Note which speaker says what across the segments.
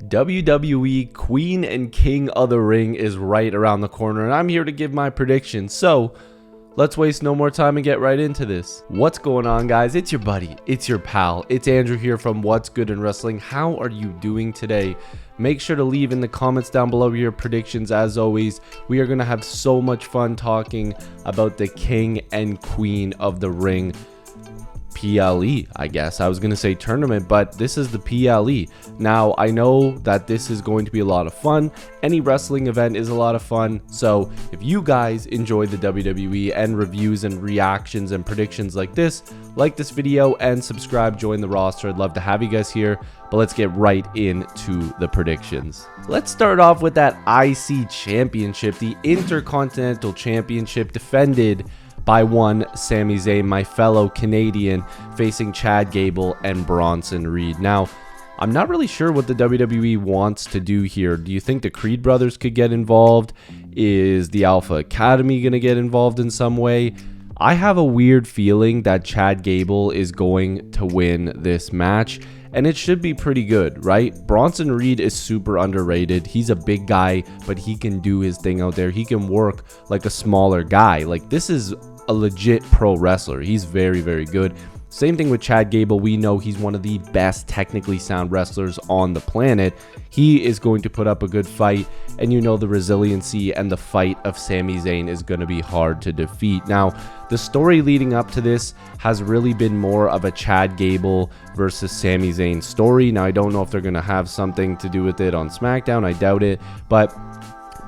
Speaker 1: WWE Queen and King of the Ring is right around the corner, and I'm here to give my prediction. So let's waste no more time and get right into this. What's going on, guys? It's your buddy, it's your pal, it's Andrew here from What's Good in Wrestling. How are you doing today? Make sure to leave in the comments down below your predictions. As always, we are going to have so much fun talking about the King and Queen of the Ring PLE. I guess I was going to say tournament, but this is the PLE. Now, I know that this is going to be a lot of fun. Any wrestling event is a lot of fun. So if you guys enjoy the WWE and reviews and reactions and predictions like this video and subscribe, join the roster. I'd love to have you guys here, but let's get right into the predictions. Let's start off with that IC Championship, the Intercontinental Championship, defended by one Sami Zayn, my fellow Canadian, facing Chad Gable and Bronson Reed. Now, I'm not really sure what the WWE wants to do here. Do you think the Creed brothers could get involved? Is the Alpha Academy going to get involved in some way? I have a weird feeling that Chad Gable is going to win this match, and it should be pretty good, right? Bronson Reed is super underrated. He's a big guy, but he can do his thing out there. He can work like a smaller guy. Like, this is a legit pro wrestler. He's very, very good. Same thing with Chad Gable. We know he's one of the best technically sound wrestlers on the planet. He is going to put up a good fight, and you know the resiliency and the fight of Sami Zayn is going to be hard to defeat. Now, the story leading up to this has really been more of a Chad Gable versus Sami Zayn story. Now, I don't know if they're going to have something to do with it on SmackDown. I doubt it. But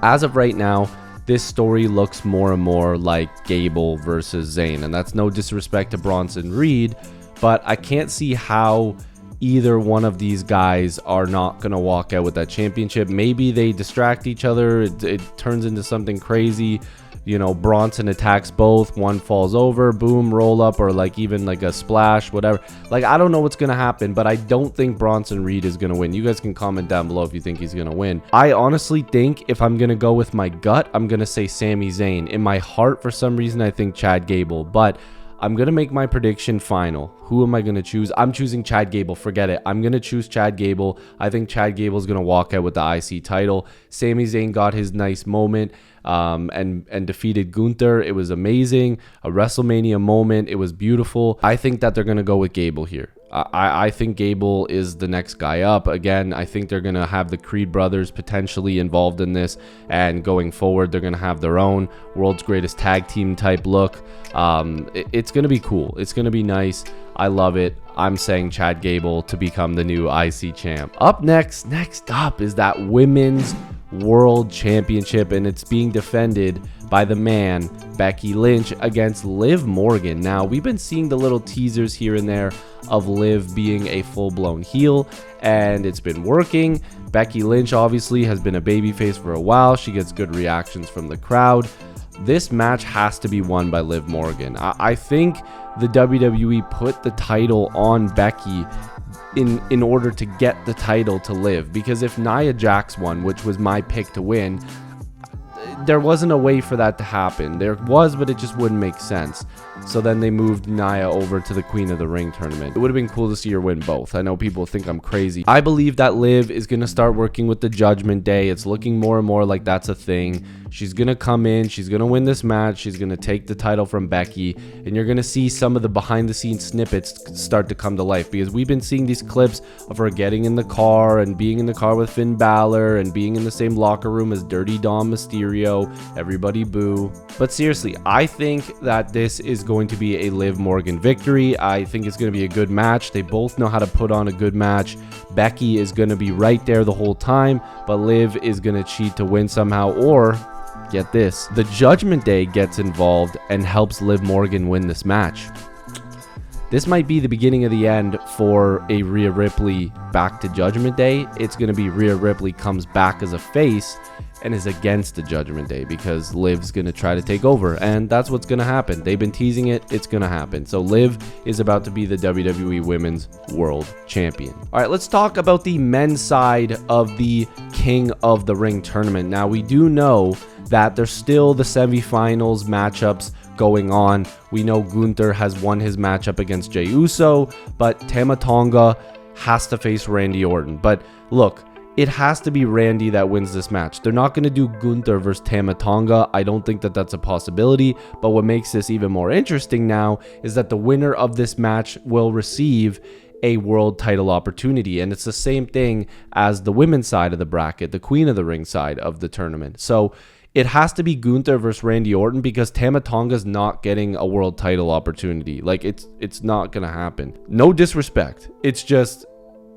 Speaker 1: as of right now, this story looks more and more like Gable versus Zayn, and that's no disrespect to Bronson Reed, but I can't see how either one of these guys are not going to walk out with that championship. Maybe they distract each other, it turns into something crazy. You know, Bronson attacks both, one falls over, boom, roll up, or like even like a splash, whatever. Like, I don't know what's going to happen, but I don't think Bronson Reed is going to win. You guys can comment down below if you think he's going to win. I honestly think if I'm going to go with my gut, I'm going to say Sami Zayn. In my heart, for some reason, I think Chad Gable, but I'm going to make my prediction final. Who am I going to choose? I'm choosing Chad Gable. Forget it. I'm going to choose Chad Gable. I think Chad Gable is going to walk out with the IC title. Sami Zayn got his nice moment and defeated Gunther. It was amazing. A WrestleMania moment. It was beautiful. I think that they're going to go with Gable here. I think Gable is the next guy up. Again, I think they're going to have the Creed brothers potentially involved in this, and going forward, they're going to have their own world's greatest tag team type look. It's going to be cool. It's going to be nice. I love it. I'm saying Chad Gable to become the new IC champ. Next up is that Women's World Championship, and it's being defended by the man Becky Lynch against Liv Morgan. Now, we've been seeing the little teasers here and there of Liv being a full-blown heel, and it's been working. Becky Lynch obviously has been a babyface for a while. She gets good reactions from the crowd. This match has to be won by Liv Morgan. I think the WWE put the title on Becky in order to get the title to Liv, because if Nia Jax won, which was my pick to win, there wasn't a way for that to happen. There was, but it just wouldn't make sense. So then they moved Nia over to the Queen of the Ring tournament. It would have been cool to see her win both. I know people think I'm crazy. I believe that Liv is going to start working with the Judgment Day. It's looking more and more like that's a thing. She's going to come in. She's going to win this match. She's going to take the title from Becky. And you're going to see some of the behind-the-scenes snippets start to come to life, because we've been seeing these clips of her getting in the car and being in the car with Finn Balor and being in the same locker room as Dirty Dom Mysterio. Everybody boo. But seriously, I think that this is going to be a Liv Morgan victory. I think it's going to be a good match. They both know how to put on a good match. Becky is going to be right there the whole time, but Liv is going to cheat to win somehow, or get this, the Judgment Day gets involved and helps Liv Morgan win this match. This might be the beginning of the end for a Rhea Ripley back to Judgment Day. It's going to be Rhea Ripley comes back as a face and is against the Judgment Day, because Liv's going to try to take over, and that's what's going to happen. They've been teasing it. It's going to happen. So Liv is about to be the WWE Women's World Champion. All right, let's talk about the men's side of the King of the Ring tournament. Now, we do know that there's still the semifinals matchups going on. We know Gunther has won his matchup against Jey Uso, but Tama Tonga has to face Randy Orton. But look, it has to be Randy that wins this match. They're not going to do Gunther versus Tama Tonga. I don't think that that's a possibility. But what makes this even more interesting now is that the winner of this match will receive a world title opportunity. And it's the same thing as the women's side of the bracket, the Queen of the Ring side of the tournament. So it has to be Gunther versus Randy Orton because Tama Tonga's not getting a world title opportunity. Like, it's not going to happen. No disrespect. It's just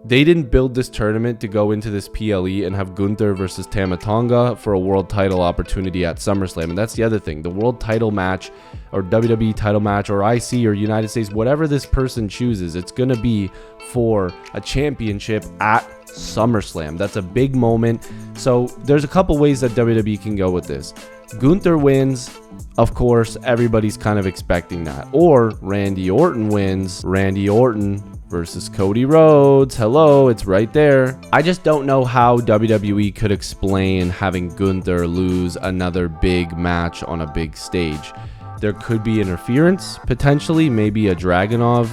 Speaker 1: they didn't build this tournament to go into this PLE and have Gunther versus Tama Tonga for a world title opportunity at SummerSlam. And that's the other thing. The world title match or WWE title match or IC or United States, whatever this person chooses, it's going to be for a championship at SummerSlam. That's a big moment. So there's a couple ways that WWE can go with this. Gunther wins. Of course, everybody's kind of expecting that. Or Randy Orton wins. Randy Orton versus Cody Rhodes. Hello, it's right there. I just don't know how WWE could explain having Gunther lose another big match on a big stage. There could be interference, potentially, maybe a Dragunov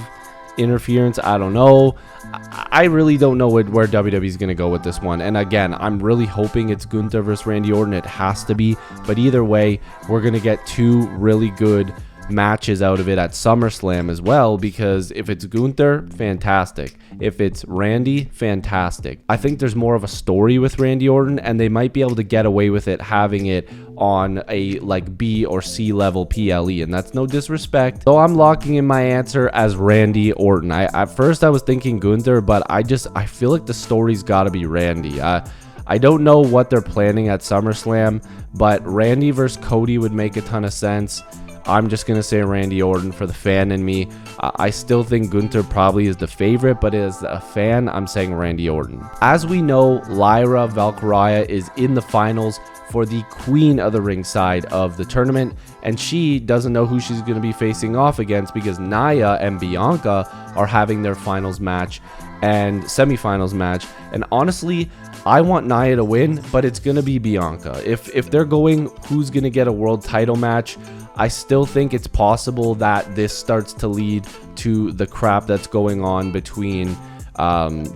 Speaker 1: interference. I don't know. I really don't know where WWE is going to go with this one. And again, I'm really hoping it's Gunther versus Randy Orton. It has to be. But either way, we're going to get two really good matches out of it at SummerSlam as well, because if it's Gunther, fantastic. If it's Randy, fantastic. I think there's more of a story with Randy Orton, and they might be able to get away with it having it on a like B or C level PLE, and that's no disrespect. So I'm locking in my answer as Randy Orton. At first I was thinking Gunther, but I feel like the story's got to be Randy. I don't know what they're planning at SummerSlam, but Randy versus Cody would make a ton of sense. I'm just going to say Randy Orton for the fan in me. I still think Gunther probably is the favorite, but as a fan, I'm saying Randy Orton. As we know, Lyra Valkyria is in the finals for the Queen of the Ring side of the tournament, and she doesn't know who she's going to be facing off against because Nia and Bianca are having their finals match and semifinals match. And honestly, I want Nia to win, but it's going to be Bianca. If they're going who's going to get a world title match, I still think it's possible that this starts to lead to the crap that's going on between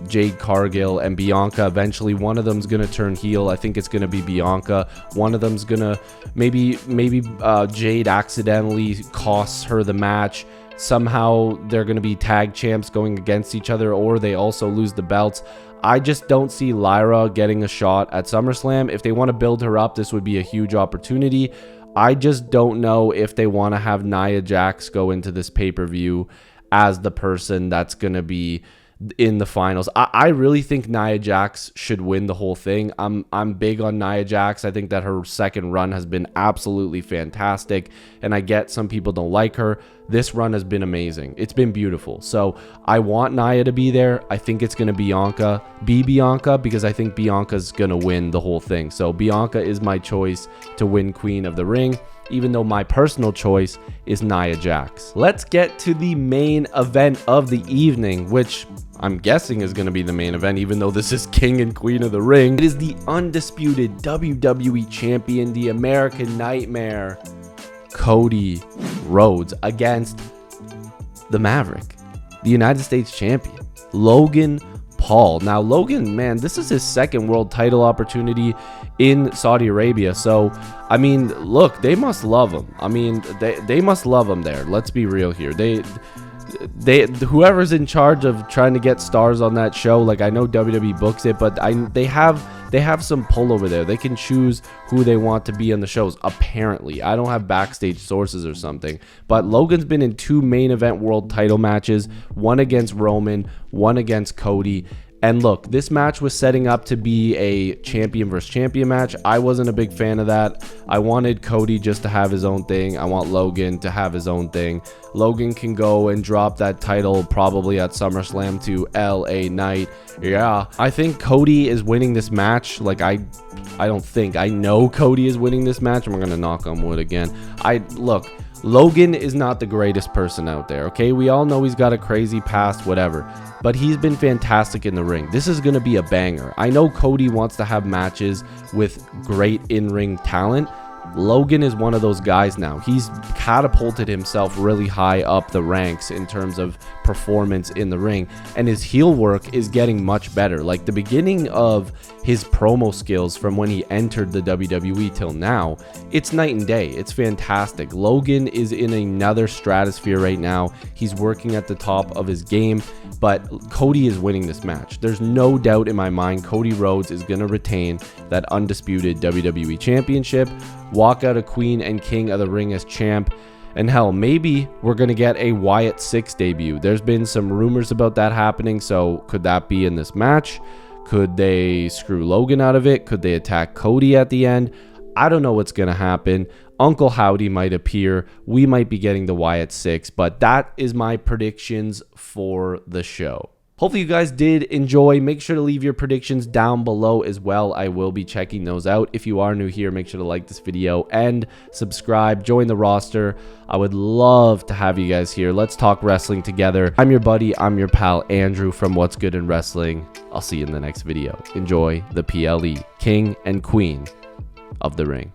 Speaker 1: Jade Cargill and Bianca. Eventually, one of them's going to turn heel. I think it's going to be Bianca. One of them's going to maybe Jade accidentally costs her the match. Somehow they're going to be tag champs going against each other, or they also lose the belts. I just don't see Lyra getting a shot at SummerSlam. If they want to build her up, this would be a huge opportunity. I just don't know if they want to have Nia Jax go into this pay-per-view as the person that's going to be in the finals. I really think Nia Jax should win the whole thing. I'm big on Nia Jax. I think that her second run has been absolutely fantastic, and I get some people don't like her. This run has been amazing. It's been beautiful. So I want Nia to be there. I think it's going to be Bianca, because I think Bianca's going to win the whole thing. So Bianca is my choice to win Queen of the Ring, even though my personal choice is Nia Jax. Let's get to the main event of the evening, which I'm guessing is going to be the main event, even though this is King and Queen of the Ring. It is the undisputed WWE Champion, the American Nightmare, Cody Rhodes, against the Maverick, the United States Champion, Logan Paul. Now, Logan, man, this is his second world title opportunity in Saudi Arabia. So, I mean, look, they must love him. I mean, they must love him there. Let's be real here. Whoever's in charge of trying to get stars on that show, like, I know WWE books it, but they have some pull over there. They can choose who they want to be on the shows, apparently. I don't have backstage sources or something, but Logan's been in 2 main event world title matches, one against Roman, one against Cody. And look, this match was setting up to be a champion versus champion match. I wasn't a big fan of that. I wanted Cody just to have his own thing. I want Logan to have his own thing. Logan can go and drop that title probably at SummerSlam to LA Knight. Yeah, I think Cody is winning this match. Like, I know Cody is winning this match. I'm going to knock on wood again. Look, Logan is not the greatest person out there, okay? We all know he's got a crazy past, whatever, but he's been fantastic in the ring. This is going to be a banger. I know Cody wants to have matches with great in-ring talent. Logan is one of those guys now. He's catapulted himself really high up the ranks in terms of performance in the ring, and his heel work is getting much better. Like the beginning of his promo skills from when he entered the WWE till now, it's night and day. It's fantastic. Logan is in another stratosphere right now. He's working at the top of his game, but Cody is winning this match. There's no doubt in my mind Cody Rhodes is going to retain that undisputed WWE Championship, walk out a Queen and King of the Ring as champ, and hell, maybe we're going to get a Wyatt 6 debut. There's been some rumors about that happening, so could that be in this match? Could they screw Logan out of it? Could they attack Cody at the end? I don't know what's going to happen. Uncle Howdy might appear. We might be getting the Wyatt 6, but that is my predictions for the show. Hopefully you guys did enjoy. Make sure to leave your predictions down below as well. I will be checking those out. If you are new here, make sure to like this video and subscribe. Join the roster. I would love to have you guys here. Let's talk wrestling together. I'm your buddy. I'm your pal, Andrew from What's Good in Wrestling. I'll see you in the next video. Enjoy the PLE, King and Queen of the Ring.